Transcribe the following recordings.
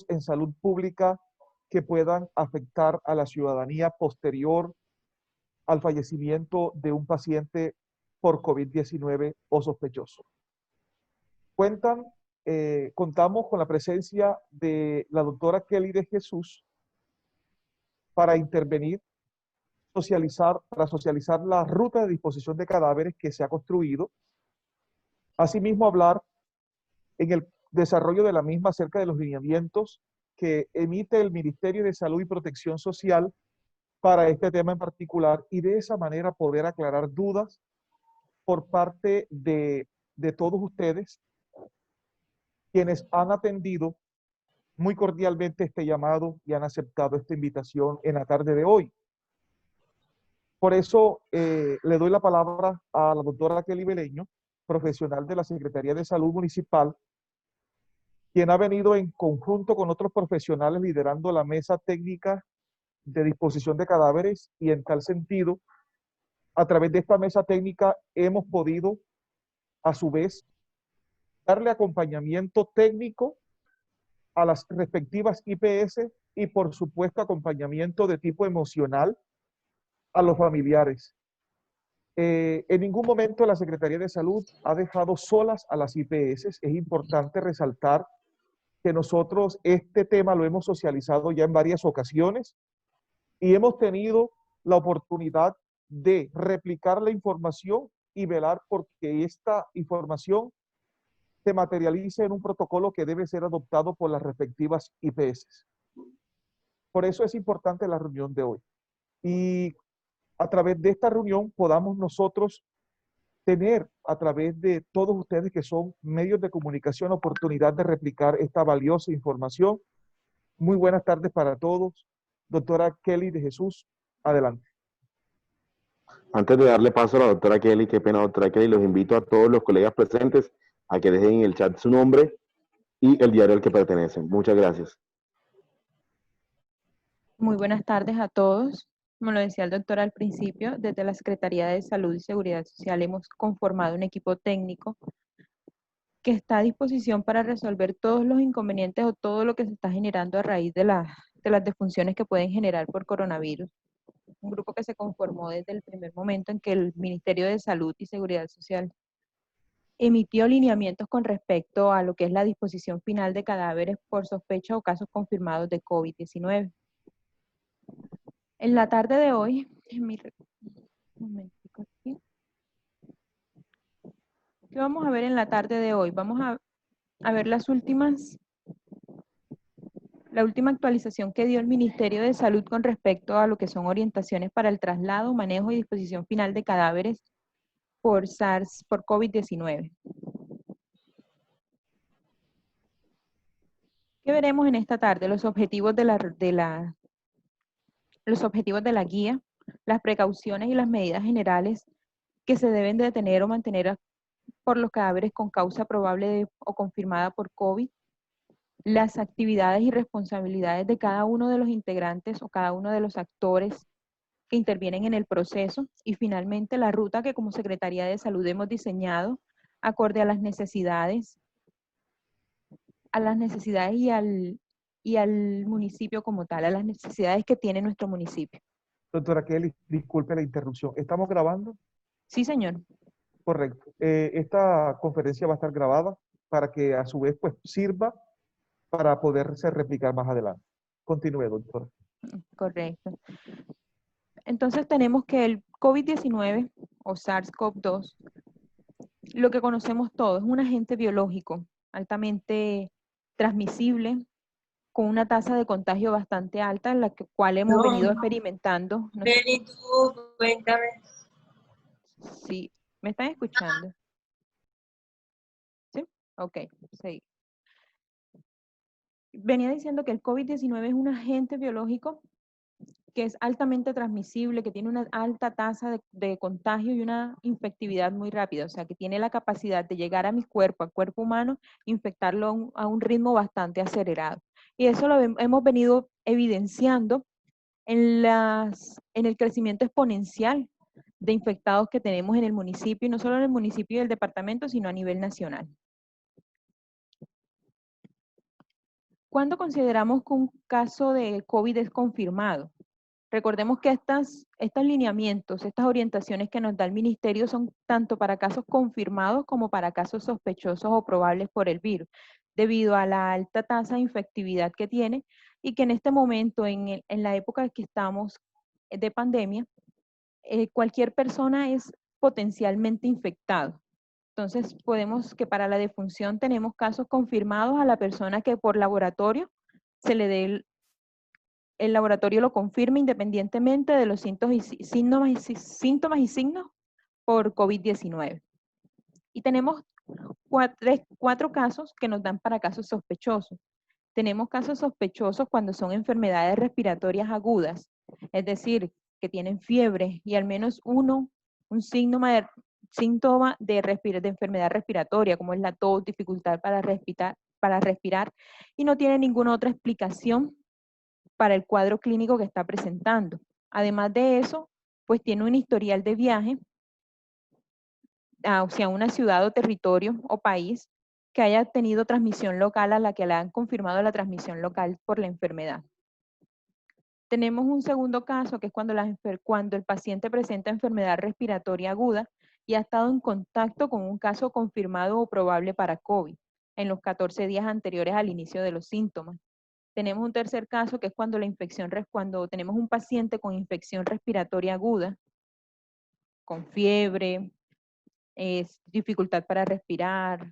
en salud pública que puedan afectar a la ciudadanía posterior al fallecimiento de un paciente por COVID-19 o sospechoso. Contamos con la presencia de la doctora Kelly de Jesús para intervenir, para socializar la ruta de disposición de cadáveres que se ha construido. Asimismo, hablar en el desarrollo de la misma acerca de los lineamientos que emite el Ministerio de Salud y Protección Social para este tema en particular, y de esa manera poder aclarar dudas por parte de todos ustedes, quienes han atendido muy cordialmente este llamado y han aceptado esta invitación en la tarde de hoy. Por eso le doy la palabra a la doctora Kelly Beleño, profesional de la Secretaría de Salud Municipal, quien ha venido en conjunto con otros profesionales liderando la mesa técnica de disposición de cadáveres, y en tal sentido, a través de esta mesa técnica hemos podido, a su vez, darle acompañamiento técnico a las respectivas IPS y, por supuesto, acompañamiento de tipo emocional a los familiares. En ningún momento la Secretaría de Salud ha dejado solas a las IPS. Es importante resaltar que nosotros este tema lo hemos socializado ya en varias ocasiones y hemos tenido la oportunidad de replicar la información y velar porque esta información se materialice en un protocolo que debe ser adoptado por las respectivas IPS. Por eso es importante la reunión de hoy. Y a través de esta reunión podamos nosotros tener, a través de todos ustedes que son medios de comunicación, oportunidad de replicar esta valiosa información. Muy buenas tardes para todos. Doctora Kelly de Jesús, adelante. Antes de darle paso a la doctora Kelly, qué pena, doctora Kelly, los invito a todos los colegas presentes a que dejen en el chat su nombre y el diario al que pertenecen. Muchas gracias. Muy buenas tardes a todos. Como lo decía el doctor al principio, desde la Secretaría de Salud y Seguridad Social hemos conformado un equipo técnico que está a disposición para resolver todos los inconvenientes o todo lo que se está generando a raíz de las defunciones que pueden generar por coronavirus. Un grupo que se conformó desde el primer momento en que el Ministerio de Salud y Seguridad Social emitió lineamientos con respecto a lo que es la disposición final de cadáveres por sospecha o casos confirmados de COVID-19. En la tarde de hoy, ¿qué vamos a ver en la tarde de hoy? Vamos a ver la última actualización que dio el Ministerio de Salud con respecto a lo que son orientaciones para el traslado, manejo y disposición final de cadáveres por COVID-19. ¿Qué veremos en esta tarde? Los objetivos de la guía, las precauciones y las medidas generales que se deben de tener o mantener por los cadáveres con causa probable o confirmada por COVID, las actividades y responsabilidades de cada uno de los integrantes o cada uno de los actores que intervienen en el proceso, y finalmente la ruta que como Secretaría de Salud hemos diseñado acorde a las necesidades y al municipio como tal, a las necesidades que tiene nuestro municipio. Doctora Kelly, disculpe la interrupción. ¿Estamos grabando? Sí, señor. Correcto. Esta conferencia va a estar grabada para que a su vez pues sirva para poderse replicar más adelante. Continúe, doctora. Correcto. Entonces tenemos que el COVID-19 o SARS-CoV-2, lo que conocemos todos, es un agente biológico altamente transmisible, con una tasa de contagio bastante alta, en la cual hemos venido experimentando. Ven tú, cuéntame. Sí, ¿me están escuchando? ¿Sí? Ok, sí. Venía diciendo que el COVID-19 es un agente biológico que es altamente transmisible, que tiene una alta tasa de contagio y una infectividad muy rápida, o sea, que tiene la capacidad de llegar a mi cuerpo, al cuerpo humano, infectarlo a un ritmo bastante acelerado. Y eso lo hemos venido evidenciando en el crecimiento exponencial de infectados que tenemos en el municipio, y no solo en el municipio y el departamento, sino a nivel nacional. ¿Cuándo consideramos que un caso de COVID es confirmado? Recordemos que estos lineamientos, estas orientaciones que nos da el ministerio son tanto para casos confirmados como para casos sospechosos o probables por el virus, debido a la alta tasa de infectividad que tiene y que en este momento, en la época en que estamos de pandemia, cualquier persona es potencialmente infectado. Entonces, podemos que para la defunción tenemos casos confirmados a la persona que por laboratorio se le dé el laboratorio lo confirma independientemente de los síntomas y signos por COVID-19. Y tenemos cuatro casos que nos dan para casos sospechosos. Tenemos casos sospechosos cuando son enfermedades respiratorias agudas, es decir, que tienen fiebre y al menos un síntoma de enfermedad respiratoria, como es la tos, dificultad para respirar, y no tiene ninguna otra explicación para el cuadro clínico que está presentando. Además de eso, pues tiene un historial de viaje hacia una ciudad o territorio o país que haya tenido transmisión local a la que le han confirmado la transmisión local por la enfermedad. Tenemos un segundo caso que es cuando el paciente presenta enfermedad respiratoria aguda y ha estado en contacto con un caso confirmado o probable para COVID en los 14 días anteriores al inicio de los síntomas. Tenemos un tercer caso que es cuando cuando tenemos un paciente con infección respiratoria aguda, con fiebre, dificultad para respirar,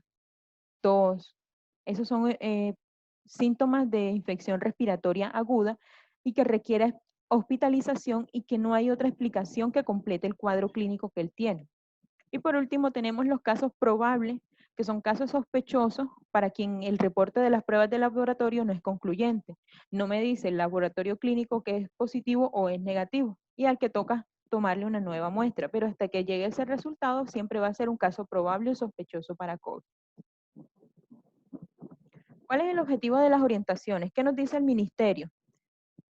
tos. Esos son síntomas de infección respiratoria aguda y que requiere hospitalización y que no hay otra explicación que complete el cuadro clínico que él tiene. Y por último tenemos los casos probables, que son casos sospechosos para quien el reporte de las pruebas de laboratorio no es concluyente. No me dice el laboratorio clínico que es positivo o es negativo y al que toca tomarle una nueva muestra, pero hasta que llegue ese resultado siempre va a ser un caso probable o sospechoso para COVID. ¿Cuál es el objetivo de las orientaciones? ¿Qué nos dice el ministerio?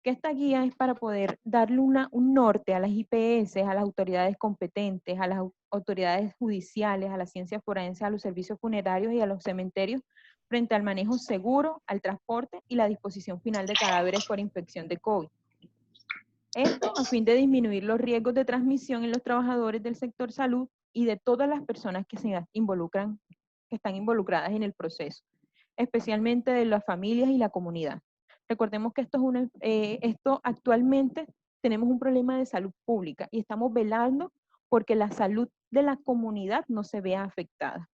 Que esta guía es para poder darle un norte a las IPS, a las autoridades competentes, a las autoridades judiciales, a la ciencia forense, a los servicios funerarios y a los cementerios frente al manejo seguro, al transporte y la disposición final de cadáveres por infección de COVID. Esto a fin de disminuir los riesgos de transmisión en los trabajadores del sector salud y de todas las personas que se involucran, que están involucradas en el proceso, especialmente de las familias y la comunidad. Recordemos que esto actualmente tenemos un problema de salud pública y estamos velando porque la salud de la comunidad no se vea afectada.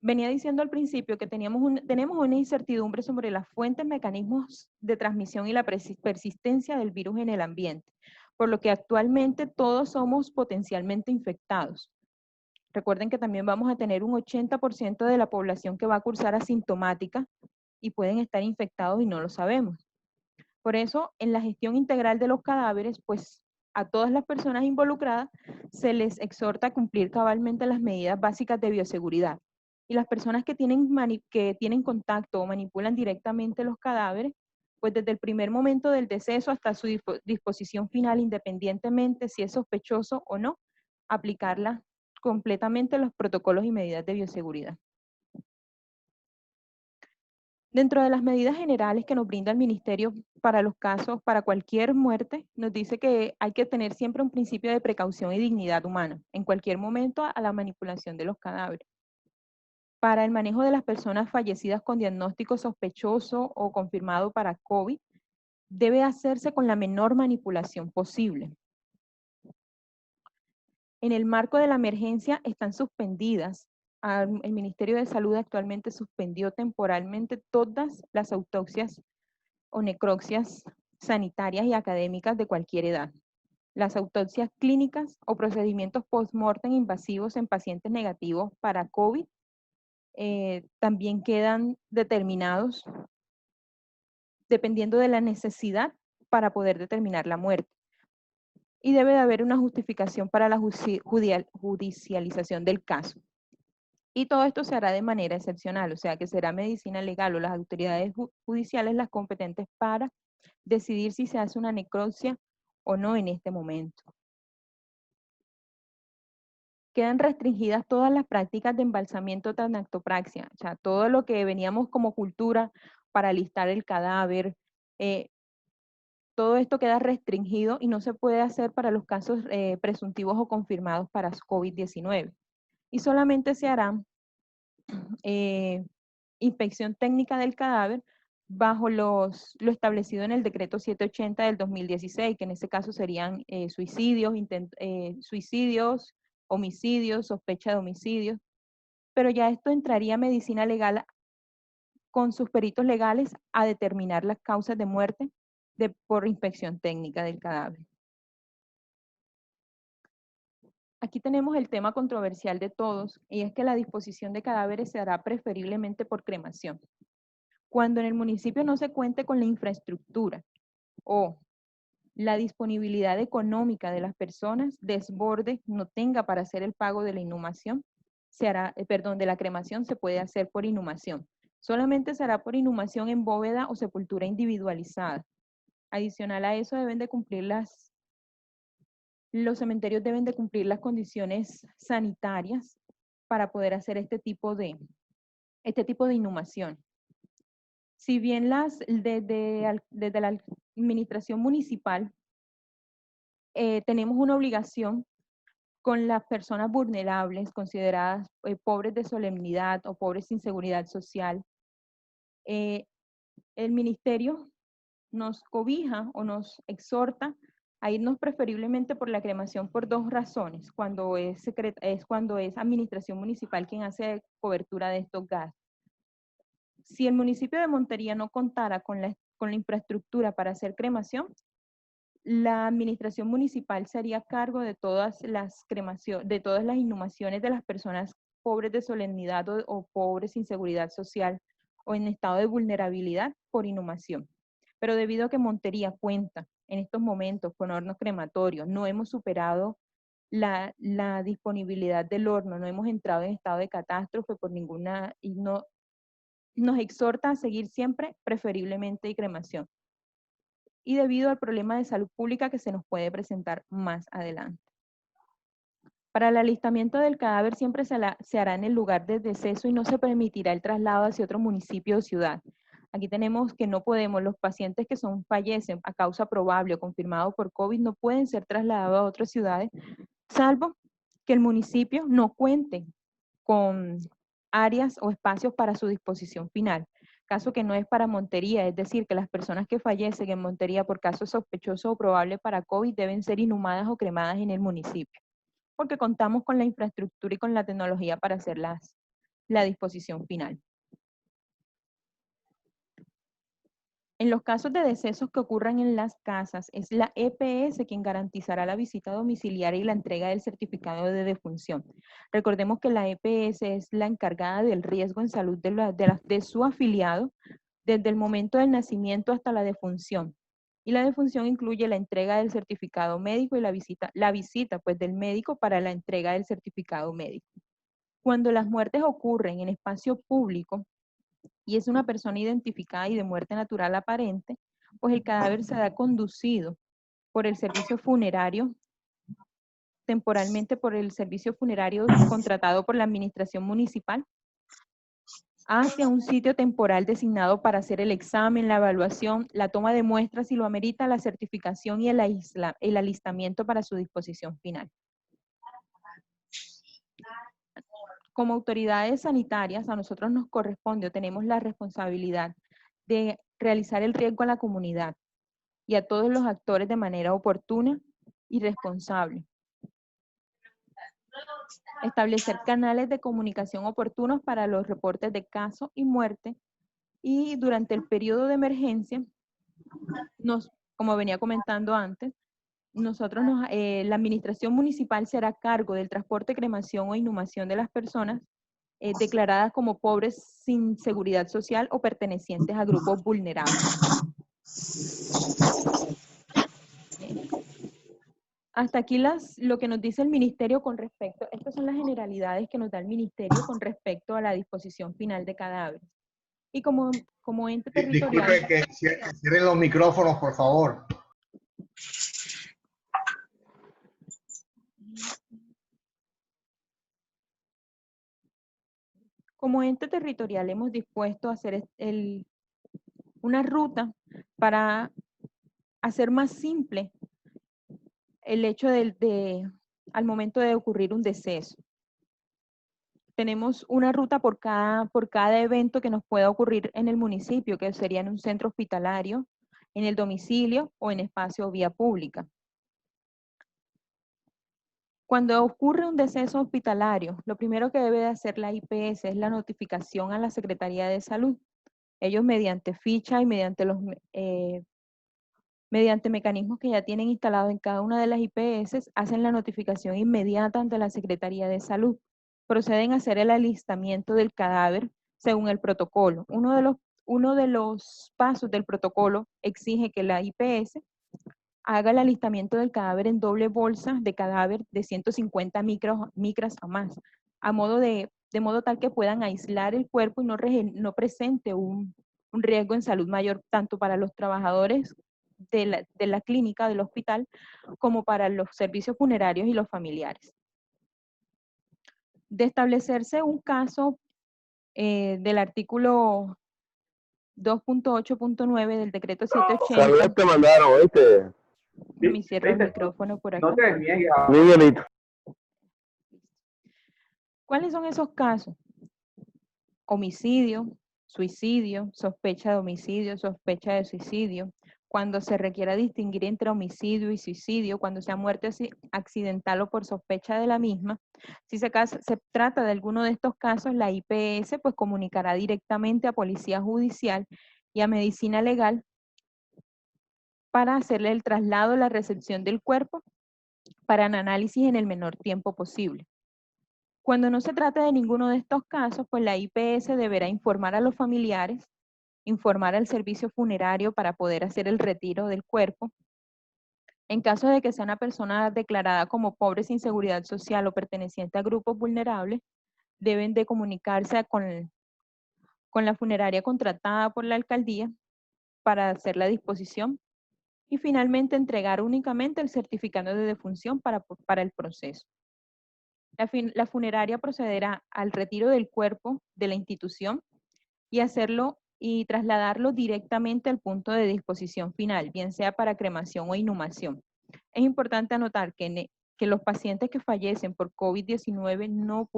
Venía diciendo al principio que tenemos una incertidumbre sobre las fuentes, mecanismos de transmisión y la persistencia del virus en el ambiente, por lo que actualmente todos somos potencialmente infectados. Recuerden que también vamos a tener un 80% de la población que va a cursar asintomática y pueden estar infectados y no lo sabemos. Por eso, en la gestión integral de los cadáveres, pues a todas las personas involucradas se les exhorta a cumplir cabalmente las medidas básicas de bioseguridad. Y las personas que tienen contacto o manipulan directamente los cadáveres, pues desde el primer momento del deceso hasta su disposición final, independientemente si es sospechoso o no, aplicarla completamente los protocolos y medidas de bioseguridad. Dentro de las medidas generales que nos brinda el ministerio para los casos, para cualquier muerte, nos dice que hay que tener siempre un principio de precaución y dignidad humana, en cualquier momento a la manipulación de los cadáveres. Para el manejo de las personas fallecidas con diagnóstico sospechoso o confirmado para COVID, debe hacerse con la menor manipulación posible. En el marco de la emergencia están suspendidas. El Ministerio de Salud actualmente suspendió temporalmente todas las autopsias o necropsias sanitarias y académicas de cualquier edad. Las autopsias clínicas o procedimientos post-mortem invasivos en pacientes negativos para COVID también quedan determinados dependiendo de la necesidad para poder determinar la muerte. Y debe de haber una justificación para la judicialización del caso. Y todo esto se hará de manera excepcional, o sea que será medicina legal o las autoridades judiciales las competentes para decidir si se hace una necropsia o no en este momento. quedan restringidas todas las prácticas de embalsamiento tanactopraxia, o sea, todo lo que veníamos como cultura para alistar el cadáver, todo esto queda restringido y no se puede hacer para los casos presuntivos o confirmados para COVID-19. Y solamente se hará inspección técnica del cadáver bajo lo establecido en el decreto 780 del 2016, que en este caso serían suicidios, homicidios, sospecha de homicidios, pero ya esto entraría a medicina legal con sus peritos legales a determinar las causas de muerte por inspección técnica del cadáver. Aquí tenemos el tema controversial de todos, y es que la disposición de cadáveres se hará preferiblemente por cremación. Cuando en el municipio no se cuente con la infraestructura o la disponibilidad económica de las personas desborde, no tenga para hacer el pago de la inhumación, de la cremación, se puede hacer por inhumación. Solamente se hará por inhumación en bóveda o sepultura individualizada. Adicional a eso deben de cumplir los cementerios deben de cumplir las condiciones sanitarias para poder hacer este tipo de inhumación. Si bien desde la administración municipal tenemos una obligación con las personas vulnerables, consideradas pobres de solemnidad o pobres sin seguridad social, el ministerio nos cobija o nos exhorta a irnos preferiblemente por la cremación por dos razones, cuando es administración municipal quien hace cobertura de estos gastos. Si el municipio de Montería no contara con la infraestructura para hacer cremación, la administración municipal se haría cargo de todas las inhumaciones de las personas pobres de solemnidad o pobres sin seguridad social o en estado de vulnerabilidad por inhumación. Pero debido a que Montería cuenta en estos momentos con hornos crematorios, no hemos superado la disponibilidad del horno, no hemos entrado en estado de catástrofe y nos exhorta a seguir siempre preferiblemente cremación. Y debido al problema de salud pública que se nos puede presentar más adelante. Para el alistamiento del cadáver siempre se hará en el lugar de deceso y no se permitirá el traslado hacia otro municipio o ciudad. Aquí tenemos que no podemos, los pacientes que fallecen a causa probable o confirmado por COVID no pueden ser trasladados a otras ciudades, salvo que el municipio no cuente con áreas o espacios para su disposición final. Caso que no es para Montería, es decir, que las personas que fallecen en Montería por caso sospechoso o probable para COVID deben ser inhumadas o cremadas en el municipio, porque contamos con la infraestructura y con la tecnología para hacer la disposición final. En los casos de decesos que ocurran en las casas, es la EPS quien garantizará la visita domiciliaria y la entrega del certificado de defunción. Recordemos que la EPS es la encargada del riesgo en salud de su afiliado desde el momento del nacimiento hasta la defunción. Y la defunción incluye la entrega del certificado médico y la visita pues, del médico para la entrega del certificado médico. Cuando las muertes ocurren en espacio público, y es una persona identificada y de muerte natural aparente, pues el cadáver será conducido por el servicio funerario, temporalmente por el servicio funerario contratado por la administración municipal, hacia un sitio temporal designado para hacer el examen, la evaluación, la toma de muestras si lo amerita, la certificación y el alistamiento para su disposición final. Como autoridades sanitarias, a nosotros nos corresponde o tenemos la responsabilidad de realizar el riesgo a la comunidad y a todos los actores de manera oportuna y responsable. Establecer canales de comunicación oportunos para los reportes de caso y muerte y durante el periodo de emergencia, como venía comentando antes, la administración municipal se hará cargo del transporte, cremación o inhumación de las personas declaradas como pobres sin seguridad social o pertenecientes a grupos vulnerables. Hasta aquí lo que nos dice el ministerio con respecto, estas son las generalidades que nos da el ministerio con respecto a la disposición final de cadáveres. Y como ente territorial... Disculpe que cierren los micrófonos, por favor. Como ente territorial hemos dispuesto a hacer una ruta para hacer más simple el hecho al momento de ocurrir un deceso. Tenemos una ruta por cada evento que nos pueda ocurrir en el municipio, que sería en un centro hospitalario, en el domicilio o en espacio o vía pública. Cuando ocurre un deceso hospitalario, lo primero que debe de hacer la IPS es la notificación a la Secretaría de Salud. Ellos mediante ficha y mediante mecanismos que ya tienen instalados en cada una de las IPS, hacen la notificación inmediata ante la Secretaría de Salud. Proceden a hacer el alistamiento del cadáver según el protocolo. Uno de los pasos del protocolo exige que la IPS haga el alistamiento del cadáver en doble bolsa de cadáver de 150 micras o más, de modo tal que puedan aislar el cuerpo y no presente un riesgo en salud mayor tanto para los trabajadores de la clínica, del hospital, como para los servicios funerarios y los familiares. De establecerse un caso del artículo 2.8.9 del decreto 780. Saludos te mandaron, ¿oíste? Me cierro el micrófono por acá. No te desniegues. Miguelito. ¿Cuáles son esos casos? Homicidio, suicidio, sospecha de homicidio, sospecha de suicidio, cuando se requiera distinguir entre homicidio y suicidio, cuando sea muerte accidental o por sospecha de la misma. Si se trata de alguno de estos casos, la IPS pues comunicará directamente a Policía Judicial y a Medicina Legal para hacerle el traslado, la recepción del cuerpo para el análisis en el menor tiempo posible. Cuando no se trate de ninguno de estos casos, pues la IPS deberá informar a los familiares, informar al servicio funerario para poder hacer el retiro del cuerpo. En caso de que sea una persona declarada como pobre sin seguridad social o perteneciente a grupos vulnerables, deben de comunicarse con la funeraria contratada por la alcaldía para hacer la disposición y finalmente entregar únicamente el certificado de defunción para el proceso. La funeraria procederá al retiro del cuerpo de la institución y trasladarlo directamente al punto de disposición final, bien sea para cremación o inhumación. Es importante anotar que los pacientes que fallecen por COVID-19 no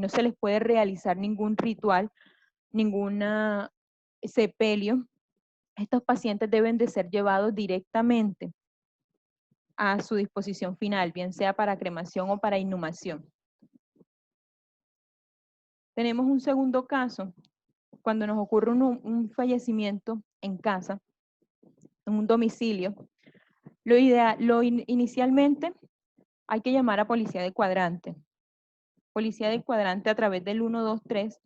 se les puede realizar ningún ritual, ningún sepelio. Estos pacientes deben de ser llevados directamente a su disposición final, bien sea para cremación o para inhumación. Tenemos un segundo caso, cuando nos ocurre un fallecimiento en casa, en un domicilio. Inicialmente hay que llamar a Policía de Cuadrante. Policía de Cuadrante a través del 123,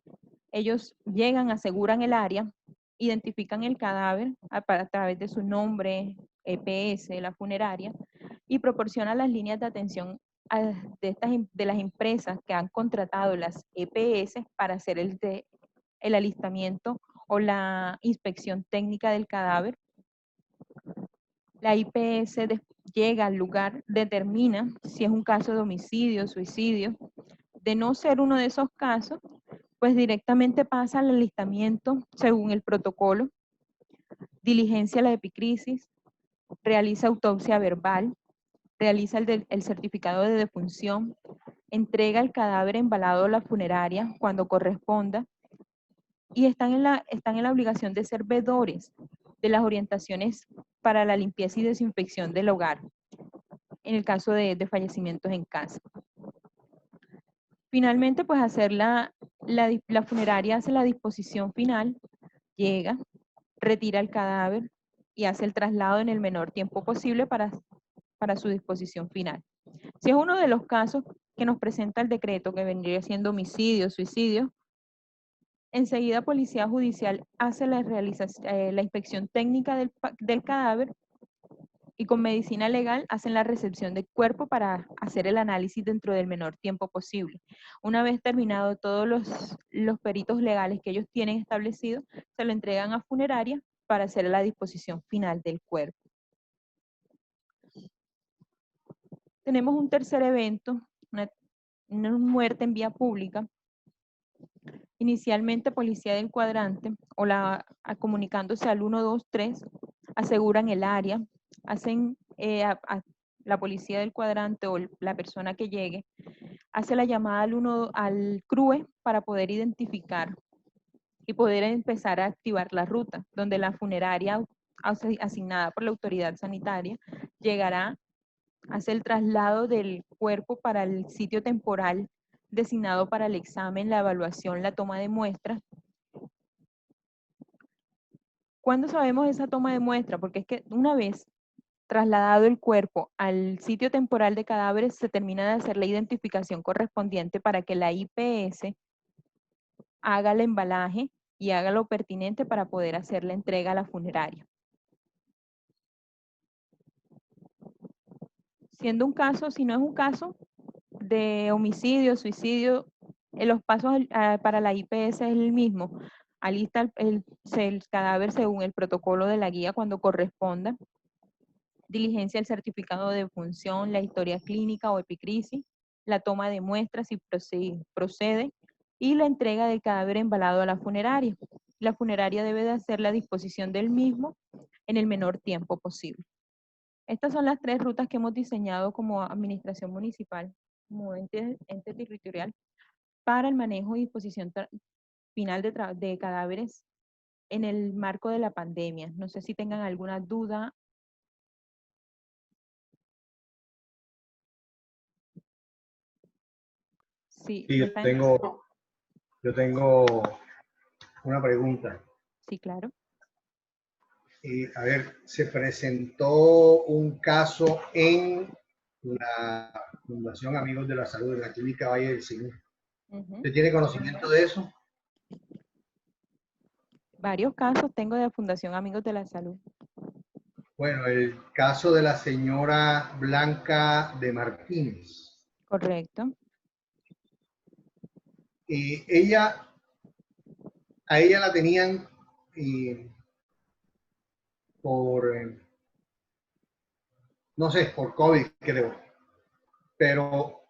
ellos llegan, aseguran el área, identifican el cadáver a través de su nombre, EPS, la funeraria, y proporcionan las líneas de atención de las empresas que han contratado las EPS para hacer el alistamiento o la inspección técnica del cadáver. La IPS llega al lugar, determina si es un caso de homicidio, suicidio. De no ser uno de esos casos, pues directamente pasa al alistamiento según el protocolo, diligencia la epicrisis, realiza autopsia verbal, realiza el certificado de defunción, entrega el cadáver embalado a la funeraria cuando corresponda y están en la obligación de ser veedores de las orientaciones para la limpieza y desinfección del hogar en el caso de fallecimientos en casa. Finalmente, pues la funeraria hace la disposición final, llega, retira el cadáver y hace el traslado en el menor tiempo posible para su disposición final. Si es uno de los casos que nos presenta el decreto, que vendría siendo homicidio, suicidio, enseguida Policía Judicial hace la inspección técnica del cadáver y con Medicina Legal hacen la recepción del cuerpo para hacer el análisis dentro del menor tiempo posible. Una vez terminado todos los peritos legales que ellos tienen establecidos, se lo entregan a funeraria para hacer la disposición final del cuerpo. Tenemos un tercer evento, una muerte en vía pública, Inicialmente, policía del cuadrante o comunicándose al 123 aseguran el área, hacen la policía del cuadrante o la persona que llegue hace la llamada al CRUE para poder identificar y poder empezar a activar la ruta, donde la funeraria asignada por la autoridad sanitaria llegará, hace el traslado del cuerpo para el sitio temporal designado para el examen, la evaluación, la toma de muestras. ¿Cuándo sabemos esa toma de muestra? Porque es que una vez trasladado el cuerpo al sitio temporal de cadáveres, se termina de hacer la identificación correspondiente para que la IPS haga el embalaje y haga lo pertinente para poder hacer la entrega a la funeraria. Siendo un caso, si no es un caso de homicidio, suicidio, los pasos para la IPS es el mismo. Alista el cadáver según el protocolo de la guía cuando corresponda. Diligencia el certificado de defunción, la historia clínica o epicrisis, la toma de muestras si procede y la entrega del cadáver embalado a la funeraria. La funeraria debe de hacer la disposición del mismo en el menor tiempo posible. Estas son las 3 rutas que hemos diseñado como administración municipal, como ente territorial, para el manejo y disposición final de cadáveres en el marco de la pandemia. No sé si tengan alguna duda. Sí, Sí, yo tengo una pregunta. Sí, claro. A ver, se presentó un caso en la Fundación Amigos de la Salud, en la Clínica Valle del Cine. ¿Usted tiene conocimiento de eso? Varios casos tengo de Fundación Amigos de la Salud. Bueno, el caso de la señora Blanca de Martínez. Correcto. A ella la tenían no sé, por COVID, creo. Pero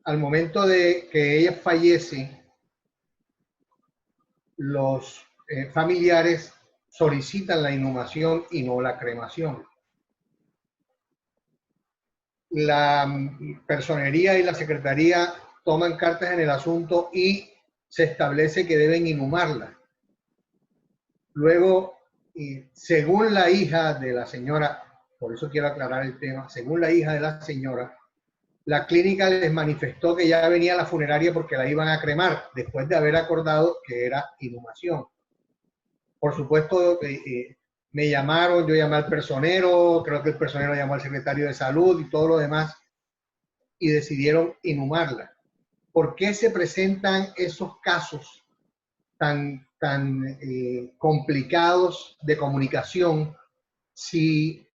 al momento de que ella fallece, los familiares solicitan la inhumación y no la cremación. La personería y la secretaría toman cartas en el asunto y se establece que deben inhumarla. Luego, según la hija de la señora, por eso quiero aclarar el tema, según la hija de la señora, la clínica les manifestó que ya venía a la funeraria porque la iban a cremar, después de haber acordado que era inhumación. Por supuesto, me llamaron, yo llamé al personero, creo que el personero llamó al secretario de salud y todo lo demás, y decidieron inhumarla. ¿Por qué se presentan esos casos tan complicados de comunicación si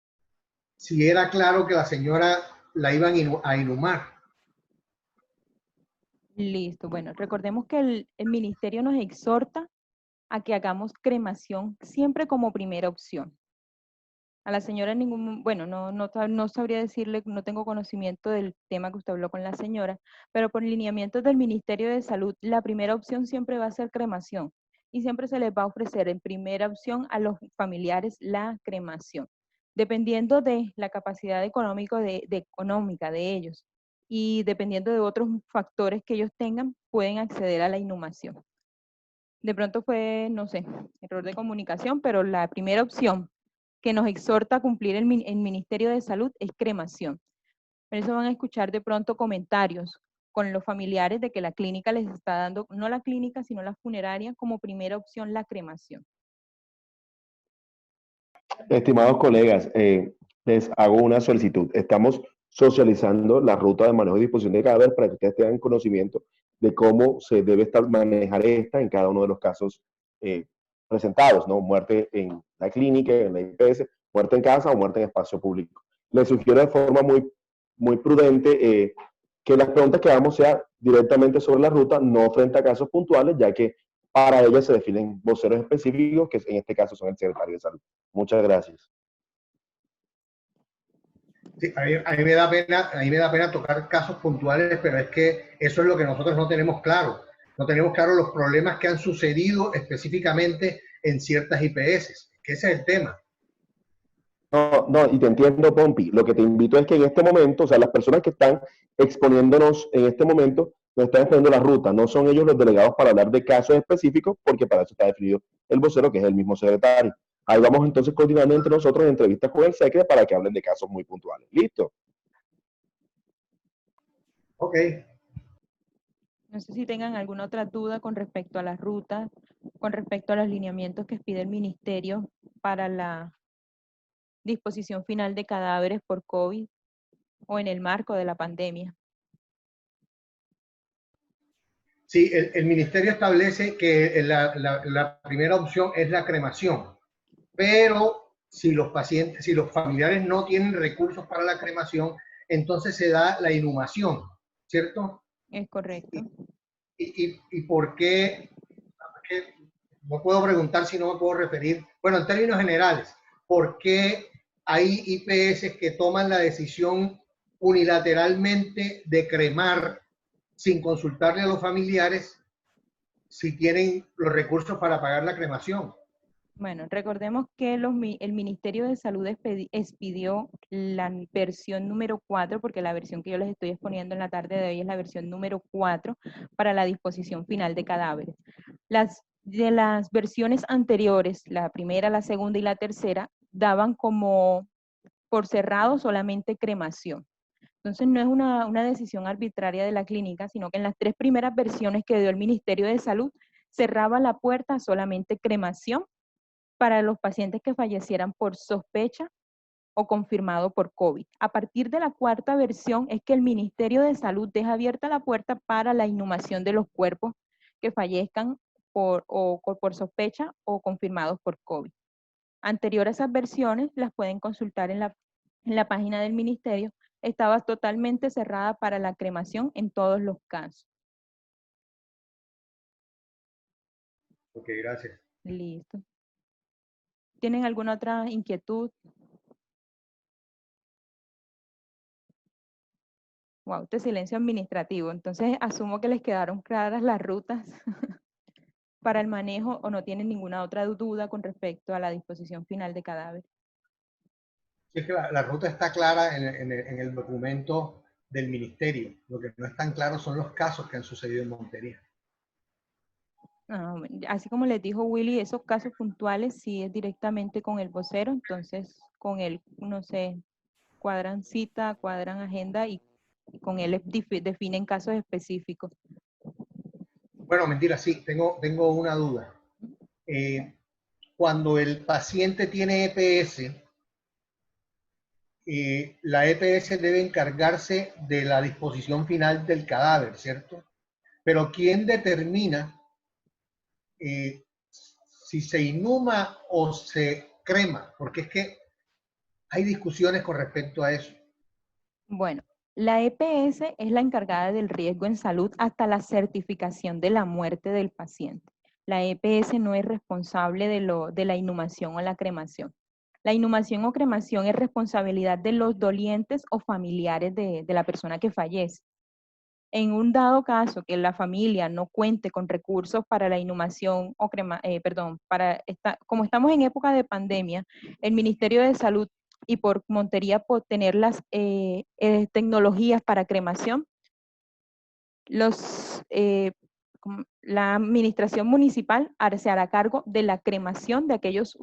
era claro que la señora la iban a inhumar? Listo. Bueno, recordemos que el ministerio nos exhorta a que hagamos cremación siempre como primera opción. A la señora bueno, no sabría decirle, no tengo conocimiento del tema que usted habló con la señora, pero por lineamientos del Ministerio de Salud, la primera opción siempre va a ser cremación y siempre se les va a ofrecer en primera opción a los familiares la cremación, dependiendo de la capacidad económica de ellos y dependiendo de otros factores que ellos tengan, pueden acceder a la inhumación. De pronto fue, no sé, error de comunicación, pero la primera opción que nos exhorta a cumplir el Ministerio de Salud es cremación. Por eso van a escuchar de pronto comentarios con los familiares de que la clínica les está dando, no la clínica, sino la funeraria, como primera opción la cremación. Estimados colegas, les hago una solicitud. Estamos socializando la ruta de manejo y disposición de cadáver para que ustedes tengan conocimiento de cómo se debe manejar esta en cada uno de los casos presentados, ¿no? Muerte en la clínica, en la IPS, muerte en casa o muerte en espacio público. Les sugiero de forma muy prudente que las preguntas que hagamos sean directamente sobre la ruta, no frente a casos puntuales, ya que para ellas se definen voceros específicos, que en este caso son el secretario de Salud. Muchas gracias. Sí, a mí me da pena tocar casos puntuales, pero es que eso es lo que nosotros no tenemos claro. No tenemos claro los problemas que han sucedido específicamente en ciertas IPS, que ese es el tema. No, no, y te entiendo, Pompi. Lo que te invito es que en este momento, o sea, las personas que están exponiéndonos en este momento, nos están exponiendo la ruta. No son ellos los delegados para hablar de casos específicos, porque para eso está definido el vocero, que es el mismo secretario. Ahí vamos entonces coordinando entre nosotros en entrevistas con el secretario para que hablen de casos muy puntuales. ¿Listo? Ok. No sé si tengan alguna otra duda con respecto a las rutas, con respecto a los lineamientos que pide el ministerio para la disposición final de cadáveres por COVID o en el marco de la pandemia. Sí, el ministerio establece que la primera opción es la cremación, pero si los pacientes, si los familiares no tienen recursos para la cremación, entonces se da la inhumación, ¿cierto? Es correcto. ¿Y por qué? No puedo preguntar si no me puedo referir. Bueno, en términos generales, ¿por qué hay IPS que toman la decisión unilateralmente de cremar sin consultarle a los familiares si tienen los recursos para pagar la cremación? Bueno, recordemos que el Ministerio de Salud expidió la versión número 4, porque la versión que yo les estoy exponiendo en la tarde de hoy es la versión número 4 para la disposición final de cadáveres. De las versiones anteriores, la primera, la segunda y la tercera, daban como por cerrado solamente cremación. Entonces no es una decisión arbitraria de la clínica, sino que en las 3 primeras versiones que dio el Ministerio de Salud, cerraba la puerta a solamente cremación para los pacientes que fallecieran por sospecha o confirmado por COVID. A partir de la 4ª versión es que el Ministerio de Salud deja abierta la puerta para la inhumación de los cuerpos que fallezcan por sospecha o confirmados por COVID. Anterior a esas versiones, las pueden consultar en la página del Ministerio, estaba totalmente cerrada para la cremación en todos los casos. Ok, gracias. Listo. ¿Tienen alguna otra inquietud? Wow, este silencio administrativo. Entonces, asumo que les quedaron claras las rutas para el manejo o no tienen ninguna otra duda con respecto a la disposición final de cadáver. Sí, es que la ruta está clara en el documento del ministerio. Lo que no es tan claro son los casos que han sucedido en Montería. Así como les dijo Willy, esos casos puntuales sí es directamente con el vocero, entonces con él, no sé, cuadran cita, cuadran agenda y con él definen casos específicos. Bueno, mentira, sí, tengo una duda. Cuando el paciente tiene EPS, la EPS debe encargarse de la disposición final del cadáver, ¿cierto? Pero ¿quién determina si se inhuma o se crema? Porque es que hay discusiones con respecto a eso. Bueno, la EPS es la encargada del riesgo en salud hasta la certificación de la muerte del paciente. La EPS no es responsable de la inhumación o la cremación. La inhumación o cremación es responsabilidad de los dolientes o familiares de la persona que fallece. En un dado caso que la familia no cuente con recursos para la inhumación o como estamos en época de pandemia, el Ministerio de Salud y por Montería por tener las tecnologías para cremación, la administración municipal se hará cargo de la cremación de aquellos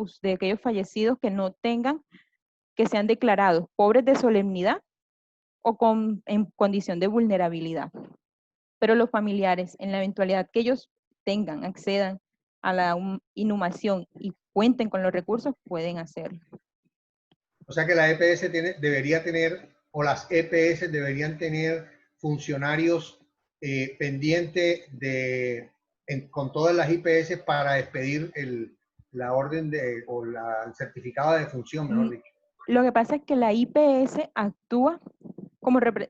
fallecidos que sean declarados pobres de solemnidad o en condición de vulnerabilidad. Pero los familiares, en la eventualidad que ellos accedan a la inhumación y cuenten con los recursos, pueden hacerlo. O sea que la EPS debería tener, o las EPS deberían tener funcionarios pendientes con todas las IPS para expedir la orden o el certificado de defunción, mejor dicho. Lo que pasa es que la IPS actúa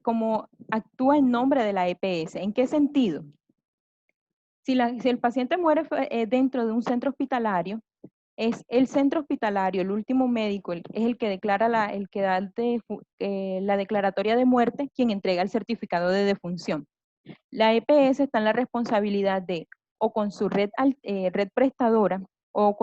como actúa en nombre de la EPS. ¿En qué sentido? Si el paciente muere dentro de un centro hospitalario, es el centro hospitalario, el último médico, es el que declara la declaratoria de muerte, quien entrega el certificado de defunción. La EPS está en la responsabilidad de, o con su red prestadora o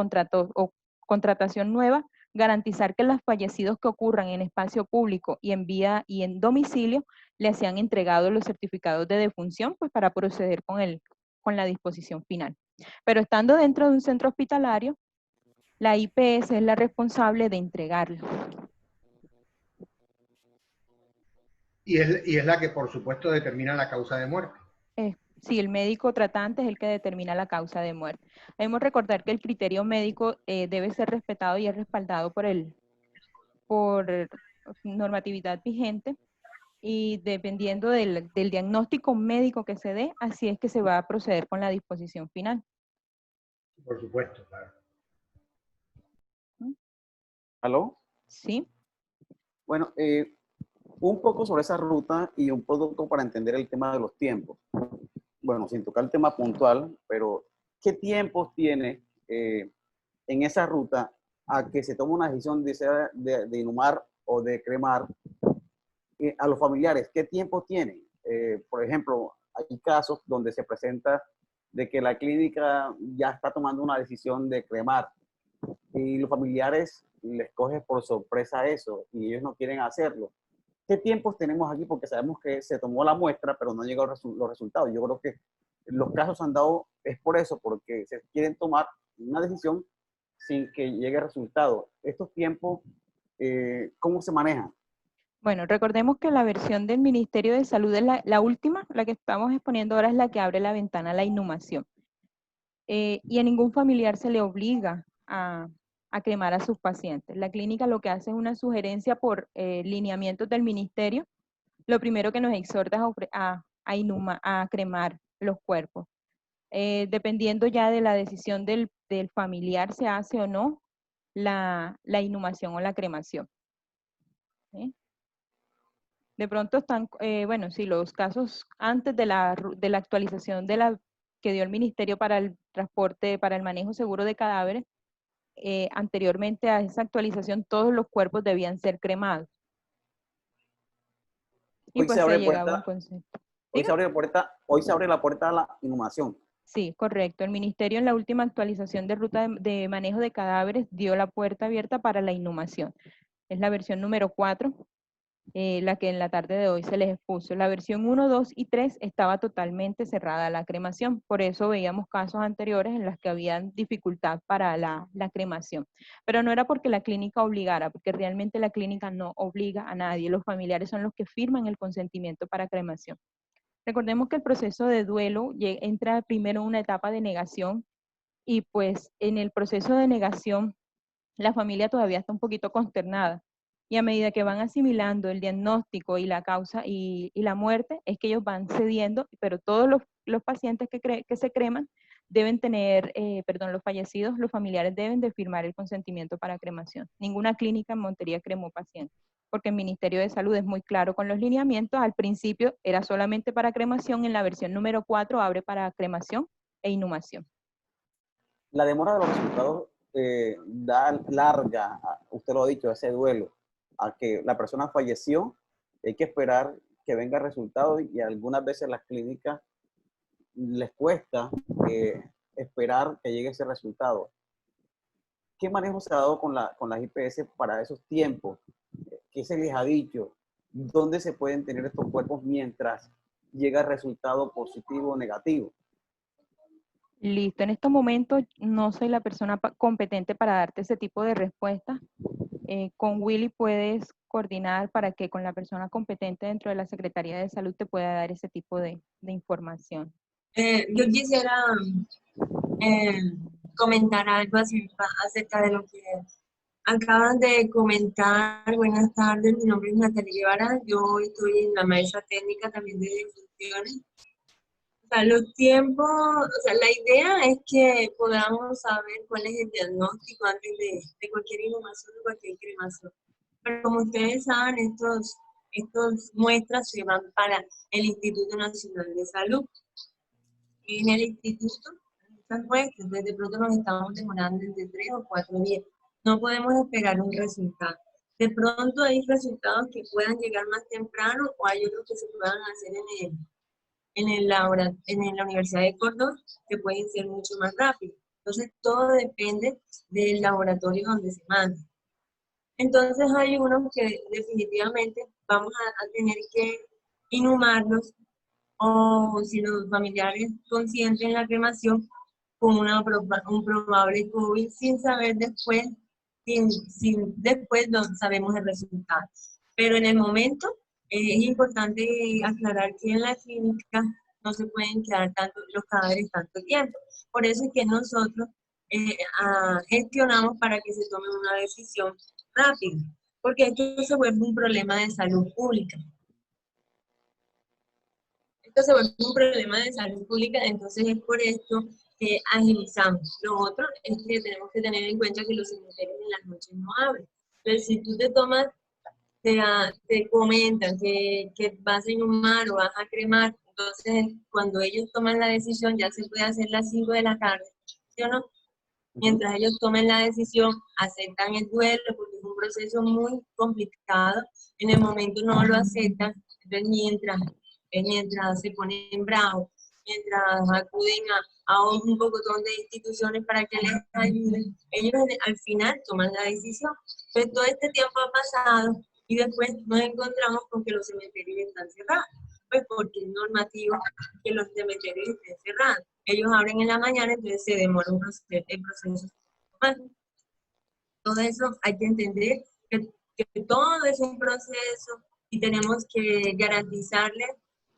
contratación nueva, garantizar que los fallecidos que ocurran en espacio público y en domicilio le sean entregados los certificados de defunción, pues para proceder con la disposición final. Pero estando dentro de un centro hospitalario, la IPS es la responsable de entregarlo. Y es la que, por supuesto, determina la causa de muerte. Sí, el médico tratante es el que determina la causa de muerte. Debemos recordar que el criterio médico debe ser respetado y es respaldado por normatividad vigente, y dependiendo del diagnóstico médico que se dé, así es que se va a proceder con la disposición final. Por supuesto, claro. ¿Aló? ¿Sí? Bueno, un poco sobre esa ruta y un poco para entender el tema de los tiempos. Bueno, sin tocar el tema puntual, pero ¿qué tiempos tiene en esa ruta a que se tome una decisión de inhumar o de cremar a los familiares? ¿Qué tiempos tienen? Por ejemplo, hay casos donde se presenta de que la clínica ya está tomando una decisión de cremar y los familiares les coge por sorpresa eso y ellos no quieren hacerlo. ¿Qué tiempos tenemos aquí? Porque sabemos que se tomó la muestra, pero no han llegado los resultados. Yo creo que los casos han dado, es por eso, porque se quieren tomar una decisión sin que llegue el resultado. Estos tiempos, ¿cómo se manejan? Bueno, recordemos que la versión del Ministerio de Salud es la última, la que estamos exponiendo ahora es la que abre la ventana a la inhumación. Y a ningún familiar se le obliga a cremar a sus pacientes. La clínica lo que hace es una sugerencia por lineamientos del ministerio. Lo primero que nos exhorta es a cremar los cuerpos. Dependiendo ya de la decisión del familiar, se hace o no la inhumación o la cremación. ¿Sí? De pronto están, bueno, sí, los casos antes de la actualización que dio el ministerio para el transporte, para el manejo seguro de cadáveres, anteriormente a esa actualización todos los cuerpos debían ser cremados. Y Hoy pues se abre se llegaba a un concepto. hoy se abre la puerta a la inhumación. Sí, correcto. El ministerio en la última actualización de ruta de manejo de cadáveres dio la puerta abierta para la inhumación. Es la versión número 4. La que en la tarde de hoy se les expuso. La versión 1, 2 y 3 estaba totalmente cerrada a la cremación. Por eso veíamos casos anteriores en los que había dificultad para la cremación. Pero no era porque la clínica obligara, porque realmente la clínica no obliga a nadie. Los familiares son los que firman el consentimiento para cremación. Recordemos que el proceso de duelo entra primero en una etapa de negación, y pues en el proceso de negación la familia todavía está un poquito consternada. Y a medida que van asimilando el diagnóstico y la causa y la muerte, es que ellos van cediendo, pero todos los pacientes que se creman deben tener, los fallecidos, los familiares deben de firmar el consentimiento para cremación. Ninguna clínica en Montería cremó pacientes, porque el Ministerio de Salud es muy claro con los lineamientos. Al principio era solamente para cremación, en la versión número 4 abre para cremación e inhumación. La demora de los resultados da larga, usted lo ha dicho, ese duelo, a que la persona falleció, hay que esperar que venga el resultado y algunas veces las clínicas les cuesta esperar que llegue ese resultado. ¿Qué manejo se ha dado con las IPS para esos tiempos? ¿Qué se les ha dicho? ¿Dónde se pueden tener estos cuerpos mientras llega el resultado positivo o negativo? Listo, en estos momentos no soy la persona competente para darte ese tipo de respuesta. Con Willy puedes coordinar para que con la persona competente dentro de la Secretaría de Salud te pueda dar ese tipo de información. Yo quisiera comentar algo acerca de lo que acaban de comentar. Buenas tardes, mi nombre es Natalia Guevara, yo estoy en la maestra técnica también de defunciones. O sea, los tiempos, o sea, la idea es que podamos saber cuál es el diagnóstico antes de cualquier inhumación o cualquier cremación. Pero como ustedes saben, estos muestras se van para el Instituto Nacional de Salud. En el instituto, estas muestras, de pronto nos estamos demorando entre 3 o 4 días. No podemos esperar un resultado. De pronto hay resultados que puedan llegar más temprano o hay otros que se puedan hacer en la Universidad de Córdoba, que pueden ser mucho más rápidos. Entonces, todo depende del laboratorio donde se mande. Entonces, hay unos que definitivamente vamos a tener que inhumarlos, o si los familiares consienten la cremación, con un probable COVID, sin saber después, después no sabemos el resultado. Pero en el momento es importante aclarar que en la clínica no se pueden quedar los cadáveres tanto tiempo. Por eso es que nosotros gestionamos para que se tome una decisión rápida, porque esto se vuelve un problema de salud pública. Esto se vuelve un problema de salud pública, entonces es por esto que agilizamos. Lo otro es que tenemos que tener en cuenta que los cementerios en las noches no abren. Entonces, si tú te tomas, te comentan que vas a inhumar o vas a cremar, entonces cuando ellos toman la decisión ya se puede hacer las 5 de la tarde, ¿sí o no? Mientras ellos tomen la decisión, aceptan el duelo, porque es un proceso muy complicado. En el momento no lo aceptan, entonces mientras se ponen bravos, mientras acuden a un pocotón de instituciones para que les ayuden, ellos al final toman la decisión. Entonces todo este tiempo ha pasado y después nos encontramos con que los cementerios están cerrados, pues porque es normativo que los cementerios estén cerrados. Ellos abren en la mañana, entonces se demora el proceso. Bueno, todo eso hay que entender que todo es un proceso y tenemos que garantizarle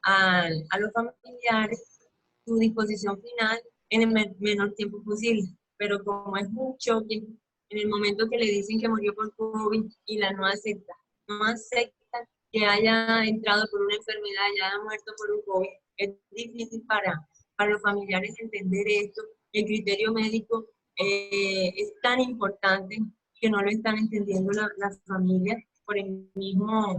a los familiares su disposición final en el menor tiempo posible. Pero como es un choque, en el momento que le dicen que murió por COVID y la no acepta que haya entrado por una enfermedad y haya muerto por un COVID, es difícil para los familiares entender esto. El criterio médico es tan importante que no lo están entendiendo las familias por el mismo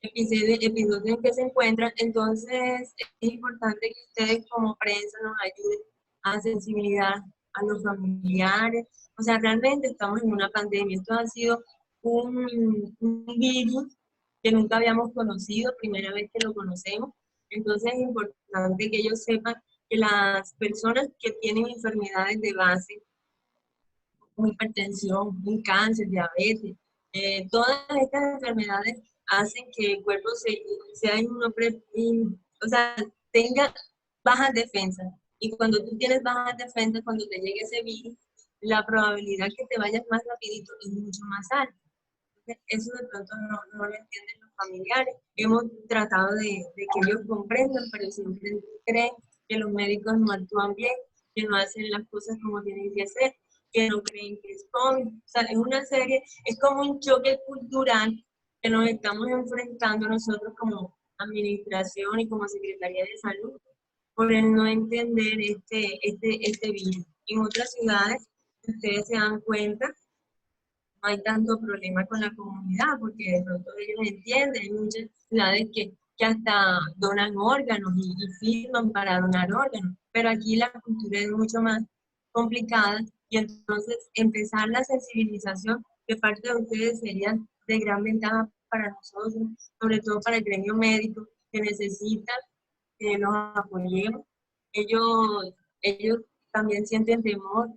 episodio en que se encuentran. Entonces es importante que ustedes como prensa nos ayuden a sensibilizar a los familiares. O sea, realmente estamos en una pandemia. Esto ha sido un virus que nunca habíamos conocido, primera vez que lo conocemos. Entonces es importante que ellos sepan que las personas que tienen enfermedades de base, como hipertensión, un cáncer, diabetes, todas estas enfermedades hacen que el cuerpo tenga bajas defensas. Y cuando tú tienes bajas defensas, cuando te llegue ese virus, la probabilidad que te vayas más rapidito es mucho más alta. Entonces, eso de pronto no lo entienden los familiares. Hemos tratado de que ellos comprendan, pero siempre creen que los médicos no actúan bien, que no hacen las cosas como tienen que hacer, que no creen que es COVID. O sea, es una serie, es como un choque cultural que nos estamos enfrentando nosotros como administración y como Secretaría de Salud por el no entender este virus. En otras ciudades, ustedes se dan cuenta, no hay tanto problema con la comunidad porque de pronto ellos entienden. Hay muchas ciudades que hasta donan órganos y firman para donar órganos, pero aquí la cultura es mucho más complicada y entonces empezar la sensibilización de parte de ustedes sería de gran ventaja para nosotros, sobre todo para el gremio médico que necesita que nos apoyemos. Ellos también sienten temor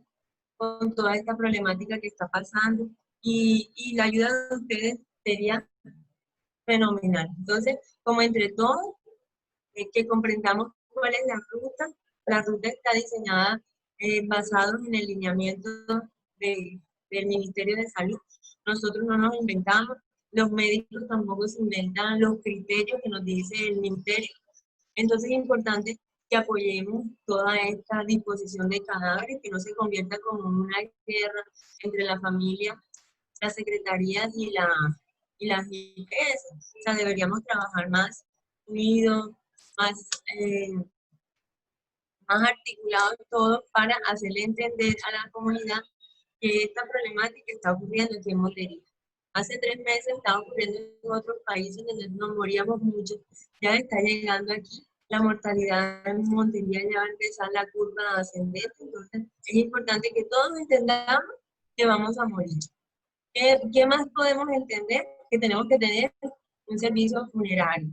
con toda esta problemática que está pasando y la ayuda de ustedes sería fenomenal. Entonces, como entre todos, que comprendamos cuál es la ruta está diseñada basada en el lineamiento del Ministerio de Salud. Nosotros no nos inventamos, los médicos tampoco se inventan los criterios que nos dice el Ministerio. Entonces es importante que apoyemos toda esta disposición de cadáveres, que no se convierta como una guerra entre la familia, las secretarías y las IPS. O sea, deberíamos trabajar más unidos, más articulados todos para hacerle entender a la comunidad que esta problemática está ocurriendo aquí en Montería. Hace 3 meses estaba ocurriendo en otros países donde nos moríamos mucho, ya está llegando aquí. La mortalidad en Montería ya va a empezar la curva ascendente, entonces es importante que todos entendamos que vamos a morir. ¿Qué más podemos entender? Que tenemos que tener un servicio funerario.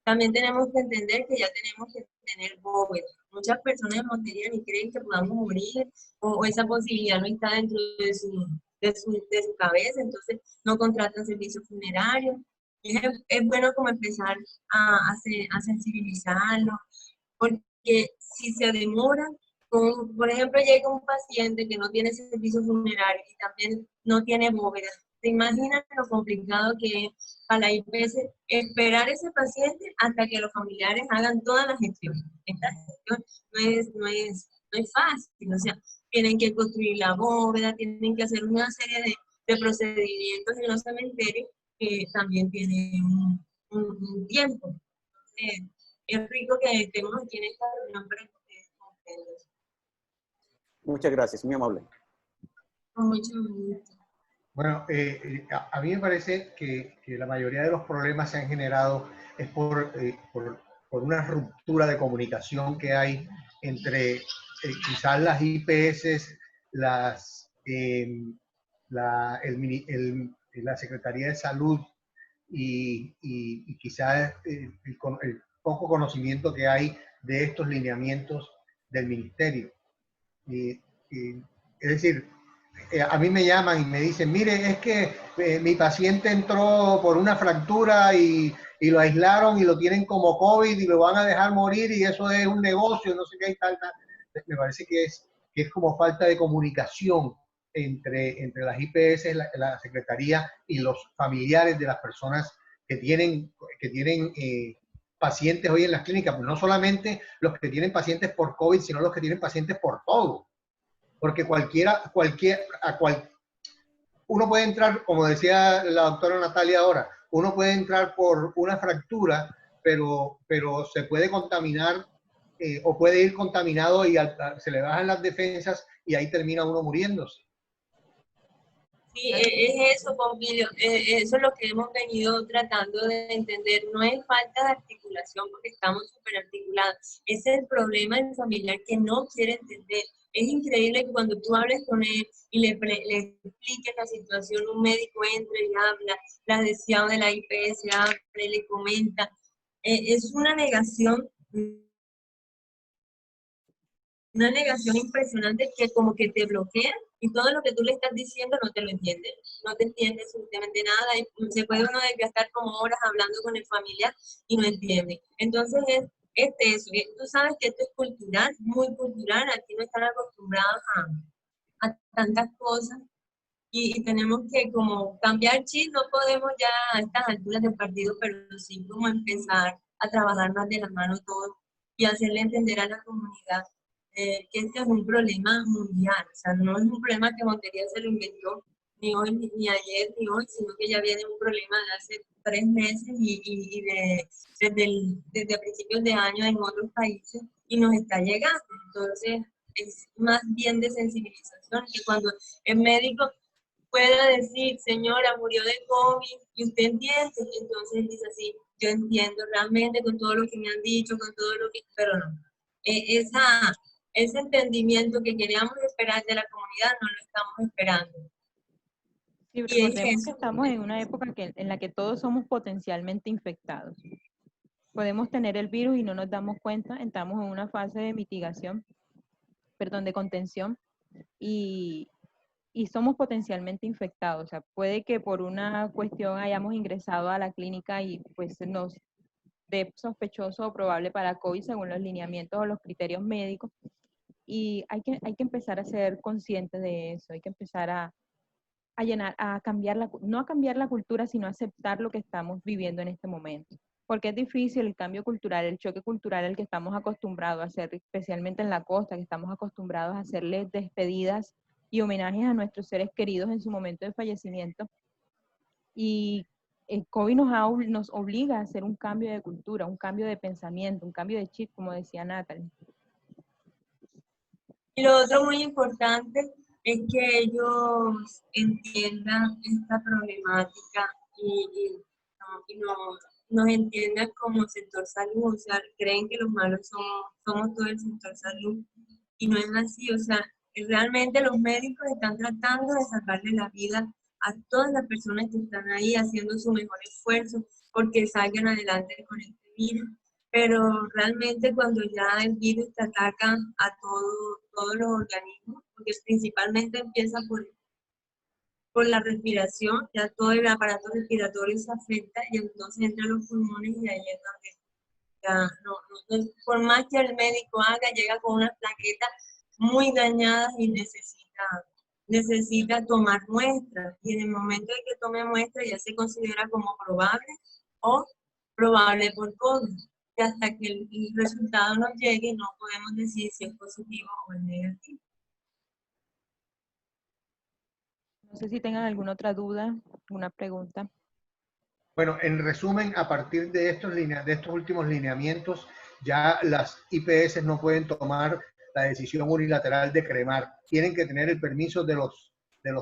también tenemos que entender que ya tenemos que tener bóveda. Muchas personas en Montería ni creen que podamos morir o esa posibilidad no está dentro de su cabeza, entonces no contratan servicios funerarios. Es bueno como empezar a sensibilizarlo, porque si se demora, por ejemplo, llega un paciente que no tiene servicio funerario y también no tiene bóveda. ¿Se imaginan lo complicado que es para la IPS esperar a ese paciente hasta que los familiares hagan todas las gestiones? Esta gestión no es fácil, o sea, tienen que construir la bóveda, tienen que hacer una serie de procedimientos en los cementerios que también tienen un tiempo. Entonces, es rico que estemos aquí en esta reunión para que ustedes comprendan. Muchas gracias, muy amable. Con mucho gusto. Bueno, a mí me parece que la mayoría de los problemas se han generado es por una ruptura de comunicación que hay entre quizás las IPS, la Secretaría de Salud y quizás el poco conocimiento que hay de estos lineamientos del ministerio. Es decir, a mí me llaman y me dicen, mire, es que mi paciente entró por una fractura y lo aislaron y lo tienen como COVID y lo van a dejar morir y eso es un negocio, no sé qué y tal. Me parece que es como falta de comunicación entre las IPS, la Secretaría y los familiares de las personas que tienen pacientes hoy en las clínicas, pues no solamente los que tienen pacientes por COVID, sino los que tienen pacientes por todo. Porque uno puede entrar, como decía la doctora Natalia ahora, uno puede entrar por una fractura, pero se puede contaminar o puede ir contaminado y se le bajan las defensas y ahí termina uno muriéndose. Sí, es eso, Pompilio, eso es lo que hemos venido tratando de entender. No es falta de articulación porque estamos súper articulados. Es el problema del familiar que no quiere entender. Es increíble que cuando tú hables con él y le expliques la situación, un médico entra y habla, la adhesión de la IPS habla, le comenta. Es una negación impresionante que como que te bloquea y todo lo que tú le estás diciendo no te lo entiende, no te entiende absolutamente nada y se puede uno desgastar como horas hablando con el familiar y no entiende. Entonces eso, tú sabes que esto es cultural, muy cultural, aquí no están acostumbrados a tantas cosas y tenemos que como cambiar chip, no podemos ya a estas alturas del partido, pero sí como empezar a trabajar más de la mano todos y hacerle entender a la comunidad que este es un problema mundial, o sea, no es un problema que Montería se lo inventó ni hoy, ni ayer, ni hoy, sino que ya viene un problema de hace 3 meses y desde principios de año en otros países y nos está llegando. Entonces, es más bien de sensibilización que cuando el médico pueda decir, señora, murió de COVID, y usted entiende, entonces dice así, yo entiendo realmente con todo lo que me han dicho, con todo lo que, pero no. Ese entendimiento que queríamos esperar de la comunidad no lo estamos esperando. Sí, recordemos que estamos en una época en la que todos somos potencialmente infectados. Podemos tener el virus y no nos damos cuenta, estamos en una fase de mitigación, de contención, y somos potencialmente infectados. O sea, puede que por una cuestión hayamos ingresado a la clínica y pues nos dé sospechoso o probable para COVID según los lineamientos o los criterios médicos. Y hay que empezar a ser conscientes de eso, hay que empezar a cambiar no a cambiar la cultura, sino a aceptar lo que estamos viviendo en este momento. Porque es difícil el cambio cultural, el choque cultural al que estamos acostumbrados a hacer, especialmente en la costa, que estamos acostumbrados a hacerle despedidas y homenajes a nuestros seres queridos en su momento de fallecimiento. Y el COVID nos obliga a hacer un cambio de cultura, un cambio de pensamiento, un cambio de chip, como decía Natalie. Y lo otro muy importante es que ellos entiendan esta problemática y nos entiendan como sector salud, o sea, creen que los malos somos todo el sector salud y no es así, o sea, realmente los médicos están tratando de sacarle la vida a todas las personas que están ahí haciendo su mejor esfuerzo porque salgan adelante con este respira, pero realmente cuando ya el virus te ataca a todos los organismos, porque principalmente empieza por la respiración, ya todo el aparato respiratorio se afecta y entonces entra a los pulmones y ahí es donde ya por más que el médico haga, llega con unas plaquetas muy dañadas y necesita tomar muestras. Y en el momento de que tome muestras ya se considera como probable o probable por COVID. Y hasta que el resultado nos llegue no podemos decir si es positivo o es negativo. No sé si tengan alguna otra duda, alguna pregunta. Bueno, en resumen, a partir de estos últimos lineamientos, ya las IPS no pueden tomar la decisión unilateral de cremar. Tienen que tener el permiso de los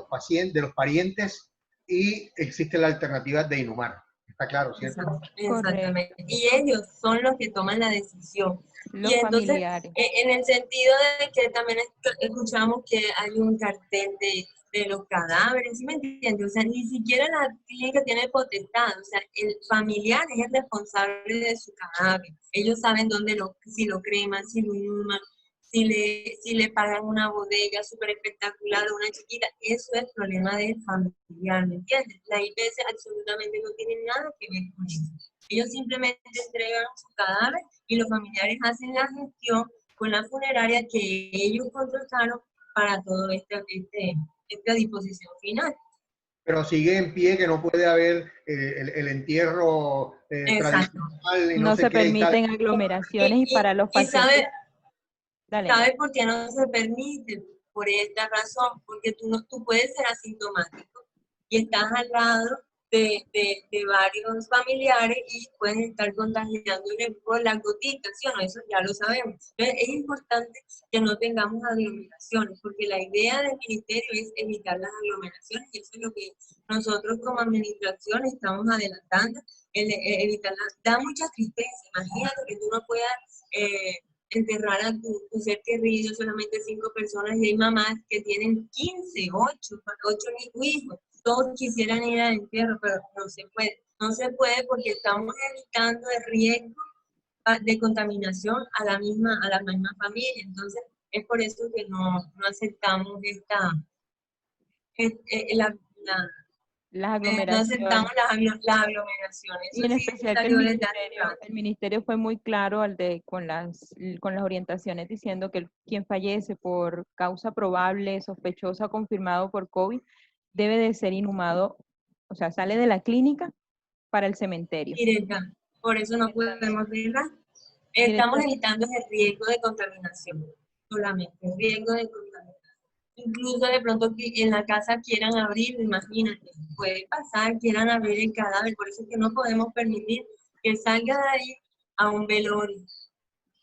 pacientes, de los parientes, y existe la alternativa de inhumar. Está claro, ¿cierto? Exactamente. Y ellos son los que toman la decisión. Los y entonces, familiares. en el sentido de que también escuchamos que hay un cartel de los cadáveres, ¿sí me entiendes? O sea, ni siquiera la clínica tiene potestad, o sea, el familiar es el responsable de su cadáver. Ellos saben si lo creman, si lo inhuman, si le pagan una bodega súper espectacular a una chiquita, eso es problema del familiar, ¿me entiendes? La IPS absolutamente no tiene nada que ver con eso. Ellos simplemente entregan su cadáver y los familiares hacen la gestión con la funeraria que ellos contrataron para todo esta disposición final. Pero sigue en pie que no puede haber el entierro tradicional y no sé se qué, permiten aglomeraciones y para los pacientes. ¿Sabe por qué no se permite? Por esta razón, porque tú puedes ser asintomático y estás al lado de varios familiares y pueden estar contagiándole por las gotitas, ¿sí o no? Eso ya lo sabemos. Entonces, es importante que no tengamos aglomeraciones, porque la idea del ministerio es evitar las aglomeraciones y eso es lo que nosotros como administración estamos adelantando, evitarlas. Da mucha tristeza, imagínate que tú no puedas enterrar a tu ser querido, solamente 5 personas, y hay mamás que tienen 15, 8 hijos, todos quisieran ir al entierro, pero no se puede. No se puede porque estamos evitando el riesgo de contaminación a la misma familia. Entonces, es por eso que no aceptamos las aglomeraciones. No aceptamos las aglomeraciones. Y en especial que el ministerio fue muy claro con las orientaciones diciendo que quien fallece por causa probable, sospechosa o confirmado por COVID debe de ser inhumado, o sea, sale de la clínica para el cementerio. Directa. Por eso no podemos verla. Estamos evitando el riesgo de contaminación, solamente el riesgo de contaminación. Incluso de pronto que en la casa quieran abrir, imagínate, puede pasar, quieran abrir el cadáver, por eso es que no podemos permitir que salga de ahí a un velorio,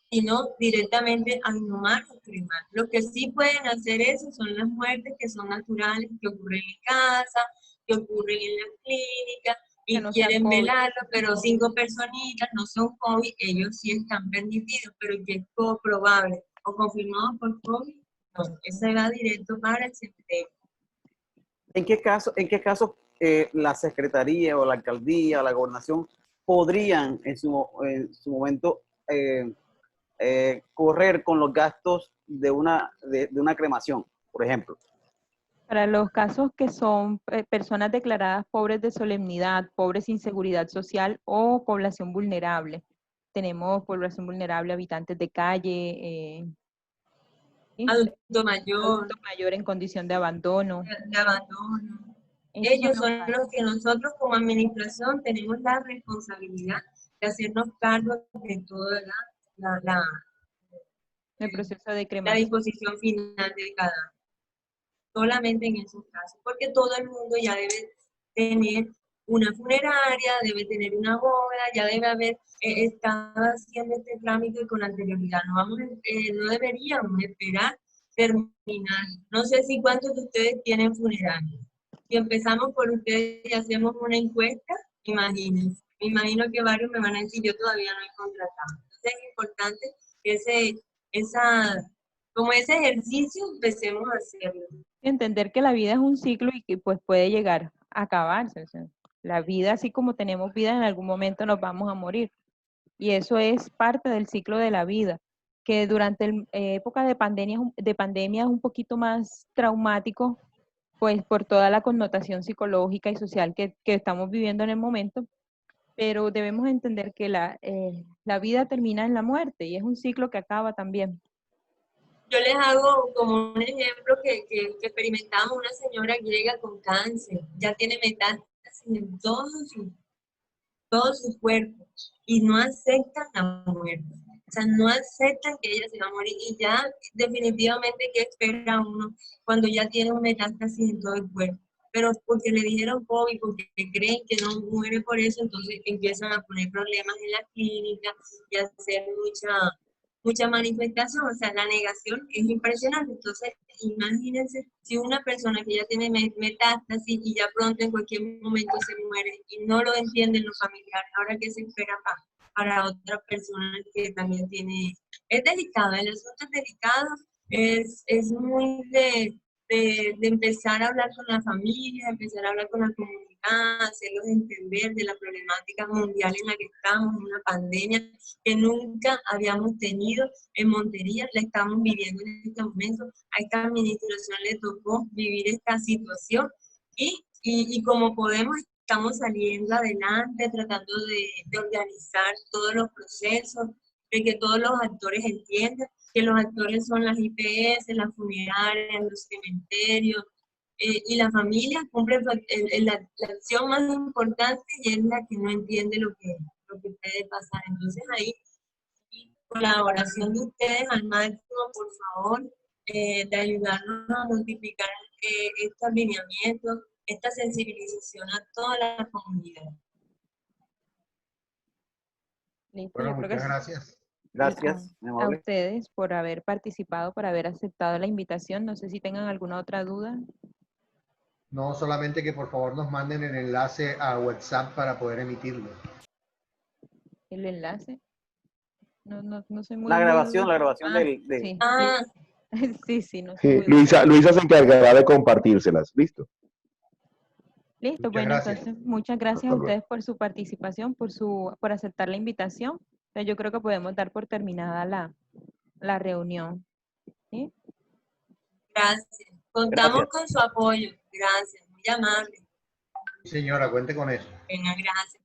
sino directamente a inhumar o cremar. Lo que sí pueden hacer eso son las muertes que son naturales, que ocurren en casa, que ocurren en la clínica, y no quieren velarlo, pero 5 personitas no son COVID, ellos sí están permitidos, pero que es probable o confirmado por COVID, no, ese va directo para el cementerio. ¿En qué caso la Secretaría o la Alcaldía o la Gobernación podrían en su momento correr con los gastos de una cremación, por ejemplo? Para los casos que son personas declaradas pobres de solemnidad, pobres sin seguridad social o población vulnerable. Tenemos población vulnerable, habitantes de calle, adulto mayor en condición de abandono. Ellos son los que nosotros como administración tenemos la responsabilidad de hacernos cargo de toda el proceso de cremación. La disposición final de cada. Solamente en esos casos, porque todo el mundo ya debe tener una funeraria, debe tener una bóveda, ya debe haber estado haciendo este trámite con anterioridad. No deberíamos esperar terminar. No sé si cuántos de ustedes tienen funeraria. Si empezamos por ustedes y hacemos una encuesta, imagínense. Me imagino que varios me van a decir, yo todavía no he contratado. Entonces es importante que como ese ejercicio empecemos a hacerlo. Entender que la vida es un ciclo y que pues puede llegar a acabarse. O sea, la vida, así como tenemos vida, en algún momento nos vamos a morir. Y eso es parte del ciclo de la vida, que durante época de pandemia es un poquito más traumático, pues por toda la connotación psicológica y social que estamos viviendo en el momento, pero debemos entender que la vida termina en la muerte y es un ciclo que acaba también. Yo les hago como un ejemplo que experimentamos una señora griega con cáncer, ya tiene metástasis en todo su cuerpo y no aceptan la muerte. O sea, no aceptan que ella se va a morir y ya definitivamente ¿qué espera uno cuando ya tiene un metástasis en todo el cuerpo? Pero porque le dijeron COVID, porque creen que no muere por eso, entonces empiezan a poner problemas en la clínica y a hacer mucha manifestación, o sea, la negación es impresionante. Entonces, imagínense si una persona que ya tiene metástasis y ya pronto en cualquier momento se muere y no lo entienden los familiares, ahora qué se espera para otra persona que también tiene, es delicado, el asunto es delicado, es muy de empezar a hablar con la familia, empezar a hablar con la comunidad, hacerlos entender de la problemática mundial en la que estamos, una pandemia que nunca habíamos tenido en Montería, la estamos viviendo en este momento. A esta administración le tocó vivir esta situación y como podemos, estamos saliendo adelante, tratando de organizar todos los procesos, de que todos los actores entiendan que los actores son las IPS, las funerarias, los cementerios, y la familia cumple la acción más importante y es la que no entiende lo que puede pasar. Entonces ahí, colaboración de ustedes al máximo, por favor, de ayudarnos a notificar estos lineamientos, esta sensibilización a toda la comunidad. Listo, Bueno, yo creo que muchas gracias. Gracias, muy a amable. ustedes por haber participado, por haber aceptado la invitación. No sé si tengan alguna otra duda. No solamente que por favor nos manden el enlace a WhatsApp para poder emitirlo. El enlace. No soy muy... La grabación Ah, de... sí, Ah, sí, sí, no soy Sí, muy buena. Luisa se encargará de compartírselas. ¿Listo? Listo, Muchas bueno, gracias. entonces muchas gracias Hasta a luego. ustedes por su participación, por aceptar la invitación. Entonces, yo creo que podemos dar por terminada la reunión. ¿Sí? gracias. Contamos Gracias. con su apoyo. Gracias, muy amable. Señora, cuente con eso. Venga, gracias.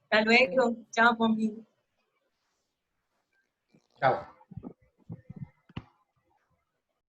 Hasta luego. Chao, conmigo. Chao.